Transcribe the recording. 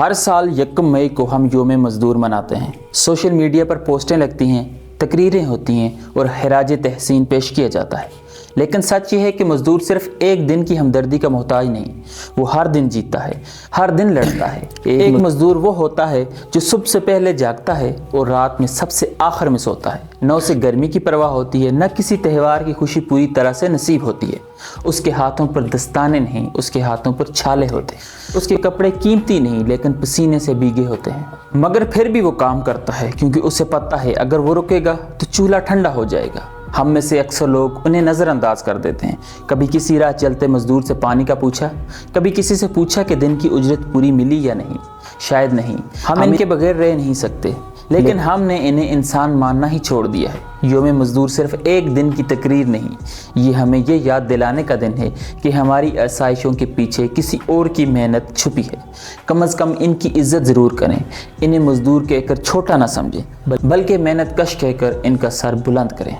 ہر سال یکم مئی کو ہم یوم مزدور مناتے ہیں۔ سوشل میڈیا پر پوسٹیں لگتی ہیں، تقریریں ہوتی ہیں اور خراج تحسین پیش کیا جاتا ہے، لیکن سچ یہ ہے کہ مزدور صرف ایک دن کی ہمدردی کا محتاج نہیں، وہ ہر دن جیتا ہے، ہر دن لڑتا ہے۔ ایک مزدور وہ ہوتا ہے جو صبح سے پہلے جاگتا ہے اور رات میں سب سے آخر میں سوتا ہے۔ نہ اسے گرمی کی پرواہ ہوتی ہے، نہ کسی تہوار کی خوشی پوری طرح سے نصیب ہوتی ہے۔ اس کے ہاتھوں پر دستانے نہیں، اس کے ہاتھوں پر چھالے ہوتے ہیں۔ اس کے کپڑے قیمتی نہیں لیکن پسینے سے بھیگے ہوتے ہیں، مگر پھر بھی وہ کام کرتا ہے کیونکہ اسے پتہ ہے اگر وہ رکے گا تو چولہا ٹھنڈا ہو جائے گا۔ ہم میں سے اکثر لوگ انہیں نظر انداز کر دیتے ہیں۔ کبھی کسی راہ چلتے مزدور سے پانی کا پوچھا، کبھی کسی سے پوچھا کہ دن کی اجرت پوری ملی یا نہیں۔ شاید نہیں، ہم ان کے بغیر رہ نہیں سکتے، لیکن ہم نے انہیں انسان ماننا ہی چھوڑ دیا ہے۔ یوم مزدور صرف ایک دن کی تقریر نہیں، یہ ہمیں یہ یاد دلانے کا دن ہے کہ ہماری آسائشوں کے پیچھے کسی اور کی محنت چھپی ہے۔ کم از کم ان کی عزت ضرور کریں، انہیں مزدور کہہ کر چھوٹا نہ سمجھیں، بلکہ محنت کش کہہ کر ان کا سر بلند کریں۔